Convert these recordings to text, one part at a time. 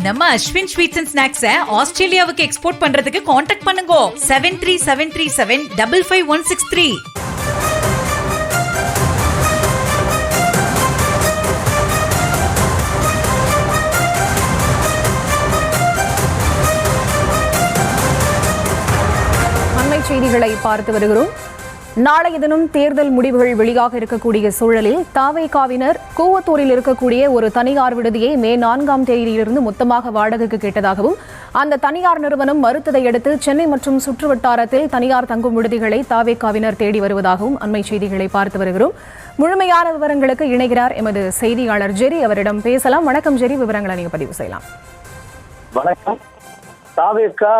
நம்ம Ashwin sweets and ஸ்நாக்ஸை ஆஸ்திரேலியாவுக்கு export பண்றதுக்கு காண்டாக்ட் பண்ணுங்க 7373755163. செய்திகளை பார்த்து வருகிறோம். நாளைய தினம் தேர்தல் முடிவுகள் வெளியாக இருக்கக்கூடிய சூழலில் தாவேகாவினர் கூவத்தூரில் இருக்கக்கூடிய ஒரு தனியார் விடுதியை மே 4ஆம் தேதியிலிருந்து மொத்தமாக வாடகைக்கு கேட்டதாகவும் அந்த தனியார் நிறுவனம் மறுத்ததை அடுத்து சென்னை மற்றும் சுற்றுவட்டாரத்தில் தனியார் தங்கும் விடுதிகளை தாவேகாவினர் தேடி வருவதாகவும் அண்மை செய்திகளை பார்த்து வருகிறோம். முழுமையான விவரங்களுக்கு இணைகிறார் எமது செய்தியாளர் ஜெரி. அவரிடம் பேசலாம். வணக்கம் ஜெரி, விவரங்களை நீங்க பதிவு செய்யலாம். வணக்கம். தாவேகா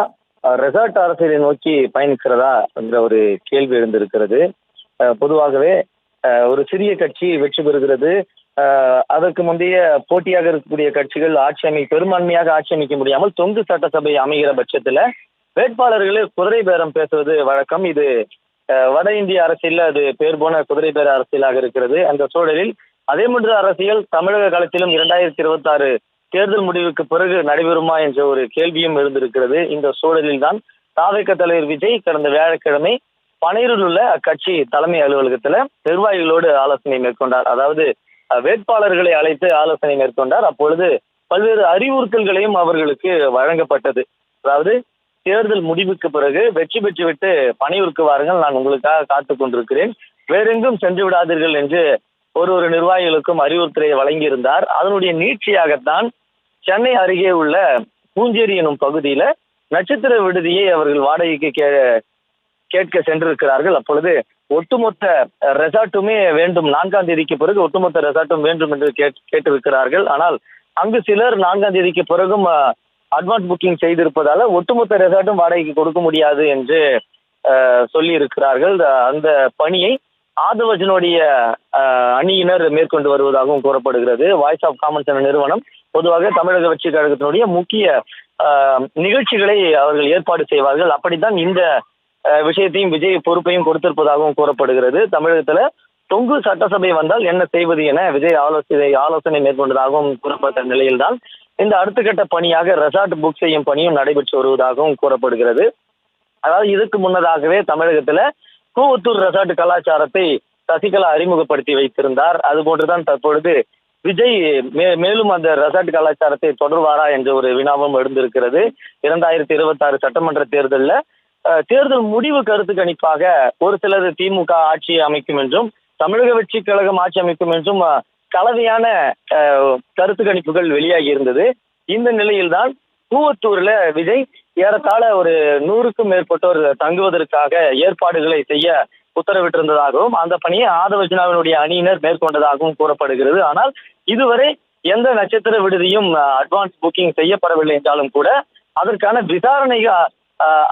ரெசார்ட் அரசியலை நோக்கி பயணிக்கிறதா என்ற ஒரு கேள்வி எழுந்திருக்கிறது. பொதுவாகவே ஒரு சிறிய கட்சி வெற்றி பெறுகிறது, அதற்கு முந்தைய போட்டியாக இருக்கக்கூடிய கட்சிகள் பெரும்பான்மையாக ஆட்சி அமைக்க முடியாமல் தொங்கு சட்டசபை அமைகிற பட்சத்துல வேட்பாளர்களே குதிரை பேரம் பேசுவது வழக்கம். இது வட இந்திய அரசியல் அது பேர் போன குதிரை பேர அரசியலாக இருக்கிறது. அந்த சூழலில் அதே போன்ற அரசியல் தமிழக காலத்திலும் 2026 தேர்தல் முடிவுக்கு பிறகு நடைபெறுமா என்ற ஒரு கேள்வியும் எழுந்திருக்கிறது. இந்த சூழலில் தான் தாவேகா தலைவர் விஜய் கடந்த வியாழக்கிழமை பனையூரில் உள்ள அக்கட்சி தலைமை அலுவலகத்துல நிர்வாகிகளோடு ஆலோசனை மேற்கொண்டார். அதாவது வேட்பாளர்களை அழைத்து ஆலோசனை மேற்கொண்டார். அப்பொழுது பல்வேறு அறிவுறுத்தல்களையும் அவர்களுக்கு வழங்கப்பட்டது. அதாவது தேர்தல் முடிவுக்கு பிறகு வெற்றி பெற்றுவிட்டு பனையூருக்கு வாருங்கள், நான் உங்களுக்காக காத்து கொண்டிருக்கிறேன், வேறெங்கும் சென்று விடாதீர்கள் என்று ஒரு நிர்வாகிகளுக்கும் அறிவுறுத்தலை வழங்கியிருந்தார். அதனுடைய நீட்சியாகத்தான் சென்னை அருகே உள்ள பூஞ்சேரி எனும் பகுதியில நட்சத்திர விடுதியை அவர்கள் வாடகைக்கு கேட்க சென்றிருக்கிறார்கள். அப்பொழுது ஒட்டுமொத்த ரெசார்ட்டுமே வேண்டும், 4ஆம் தேதிக்கு பிறகு ஒட்டுமொத்த ரெசார்ட்டும் வேண்டும் என்று கேட்டிருக்கிறார்கள். ஆனால் அங்கு சிலர் 4ஆம் தேதிக்கு பிறகும் அட்வான்ஸ் புக்கிங் செய்திருப்பதால ஒட்டுமொத்த ரெசார்ட்டும் வாடகைக்கு கொடுக்க முடியாது என்று சொல்லி இருக்கிறார்கள். அந்த பணியை ஆதவஜனுடைய அணியினர் மேற்கொண்டு வருவதாகவும் கூறப்படுகிறது. வாய்ஸ் ஆஃப் காமன்ஸ் என்ற நிறுவனம் பொதுவாக தமிழக வெற்றி கழகத்தினுடைய முக்கிய நிகழ்ச்சிகளை அவர்கள் ஏற்பாடு செய்வார்கள். அப்படித்தான் இந்த விஷயத்தையும் விஜய் பொறுப்பையும் கொடுத்திருப்பதாகவும் கூறப்படுகிறது. தமிழகத்துல தொங்கு சட்டசபை வந்தால் என்ன செய்வது என விஜய் ஆலோசனை மேற்கொண்டதாகவும் கூறப்பட்ட நிலையில்தான் இந்த அடுத்த கட்ட பணியாக ரெசார்ட் புக் செய்யும் பணியும் நடைபெற்று வருவதாகவும் கூறப்படுகிறது. அதாவது இதுக்கு முன்னதாகவே தமிழகத்துல கூவத்தூர் ரெசார்ட் கலாச்சாரத்தை சசிகலா அறிமுகப்படுத்தி வைத்திருந்தார். அது போன்றுதான் தற்பொழுது விஜய் மேலும் அந்த ரெசார்ட் கலாச்சாரத்தை தொடர்வாரா என்ற ஒரு வினாவும் எழுந்திருக்கிறது. 2026 சட்டமன்ற தேர்தலில் தேர்தல் முடிவு கருத்து கணிப்பாக ஒரு சிலர் திமுக ஆட்சி அமைக்கும் என்றும் தமிழக வெற்றி கழகம் ஆட்சி அமைக்கும் என்றும் கலவையான கருத்து கணிப்புகள் வெளியாகி இருந்தது. இந்த நிலையில்தான் கூவத்தூர்ல விஜய் ஏறத்தாழ ஒரு 100க்கும் மேற்பட்டோர் தங்குவதற்காக ஏற்பாடுகளை செய்ய உத்தரவிட்டிருந்ததாகவும் அந்த பணியை ஆதவஜனாவினுடைய அணியினர் மேற்கொண்டதாகவும் கூறப்படுகிறது. ஆனால் இதுவரை எந்த நட்சத்திர விடுதியும் அட்வான்ஸ் புக்கிங் செய்யப்படவில்லை என்றாலும் கூட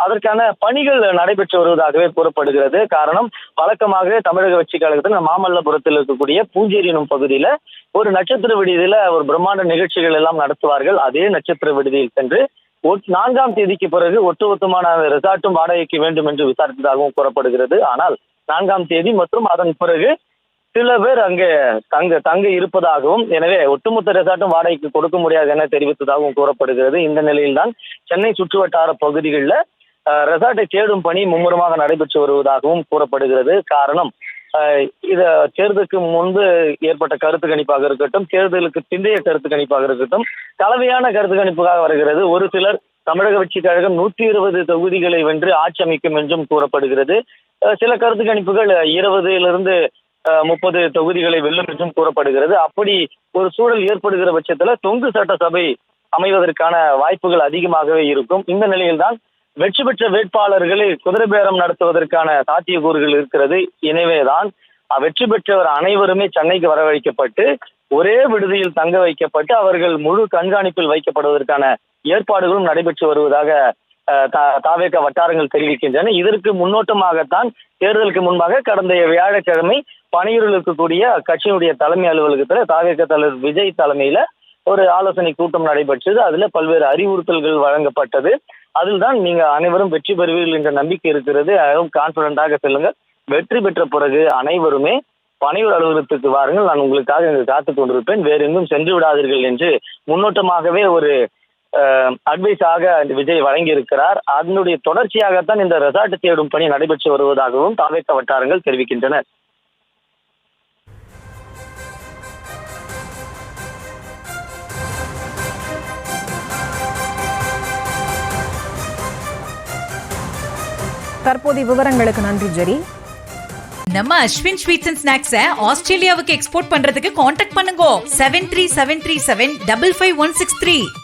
அதற்கான பணிகள் நடைபெற்று வருவதாகவே கூறப்படுகிறது. காரணம், வழக்கமாக தமிழக வெற்றி கழகத்தில் மாமல்லபுரத்தில் இருக்கக்கூடிய பூஞ்சேரி எனும் பகுதியில ஒரு நட்சத்திர விடுதியில ஒரு பிரம்மாண்ட நிகழ்ச்சிகள் எல்லாம் நடத்துவார்கள். அதே நட்சத்திர விடுதியில் சென்று 4ஆம் தேதிக்கு பிறகு ஒட்டுமொத்தமான ரெசார்ட்டும் வாடகைக்கு வேண்டும் என்று விசாரித்ததாகவும் கூறப்படுகிறது. ஆனால் 4ஆம் தேதி மற்றும் அதன் பிறகு சில பேர் அங்கே தங்க இருப்பதாகவும், எனவே ஒட்டுமொத்த ரெசார்ட்டும் வாடகைக்கு கொடுக்க முடியாது என தெரிவித்ததாகவும் கூறப்படுகிறது. இந்த நிலையில்தான் சென்னை சுற்றுவட்டார பகுதிகளில் ரெசார்ட்டை தேடும் பணி மும்முரமாக நடைபெற்று வருவதாகவும் கூறப்படுகிறது. காரணம், இதை தேர்தலுக்கு முன்பு ஏற்பட்ட கருத்து கணிப்பாக இருக்கட்டும், தேர்தலுக்கு பிந்தைய கருத்து கணிப்பாக இருக்கட்டும், கலவையான கருத்து கணிப்பாக வருகிறது. ஒரு சிலர் தமிழக வெற்றி கழகம் 120 தொகுதிகளை வென்று ஆட்சி அமைக்கும் என்றும் கூறப்படுகிறது. சில கருத்து கணிப்புகள் 20லிருந்து 30 தொகுதிகளை வெல்லும் என்றும் கூறப்படுகிறது. அப்படி ஒரு சூழல் ஏற்படுகிற பட்சத்துல தொங்கு சட்டசபை அமைவதற்கான வாய்ப்புகள் அதிகமாகவே இருக்கும். இந்த நிலையில்தான் வெற்றி பெற்ற வேட்பாளர்களை குதிரை பேரம் நடத்துவதற்கான சாத்தியக்கூறுகள் இருக்கிறது. எனவேதான் வெற்றி பெற்றவர் அனைவருமே சென்னைக்கு வரவழைக்கப்பட்டு ஒரே விடுதியில் தங்க வைக்கப்பட்டு அவர்கள் முழு கண்காணிப்பில் வைக்கப்படுவதற்கான ஏற்பாடுகளும் நடைபெற்று வருவதாக தாவேகா வட்டாரங்கள் தெரிவிக்கின்றன. இதற்கு முன்னோட்டமாகத்தான் தேர்தலுக்கு முன்பாக கடந்த வியாழக்கிழமை பனையூரில் இருக்கக்கூடிய கட்சியினுடைய தலைமை அலுவலகத்தில் தாவேகா தலைவர் விஜய் தலைமையில ஒரு ஆலோசனை கூட்டம் நடைபெற்றது. அதுல பல்வேறு அறிவுறுத்தல்கள் வழங்கப்பட்டது. அதில் தான் நீங்க அனைவரும் வெற்றி பெறுவீர்கள் என்ற நம்பிக்கை இருக்கிறது, அதுவும் கான்பிடண்டாக செல்லுங்கள், வெற்றி பெற்ற பிறகு அனைவருமே பனையூர் அலுவலகத்துக்கு வாருங்கள், நான் உங்களுக்காக இங்கு காத்துக் கொண்டிருப்பேன், வேற எங்கும் சென்று விடாதீர்கள் என்று முன்னோட்டமாகவே ஒரு அட்வைஸாக விஜய் வழங்கி இருக்கிறார். அதனுடைய தொடர்ச்சியாகத்தான் இந்த ரெசார்ட் தேடும் பணி நடைபெற்று வருவதாகவும் தாவேக வட்டாரங்கள் தெரிவிக்கின்றன. தற்போதைய விவரங்களுக்கு நன்றி ஜெரி. நம்ம அஸ்வின் ஸ்வீட்ஸ் அண்ட் ஸ்நாக்ஸை ஆஸ்திரேலியாவுக்கு எக்ஸ்போர்ட் பண்றதுக்கு கான்டாக்ட் பண்ணுங்க 7373755163.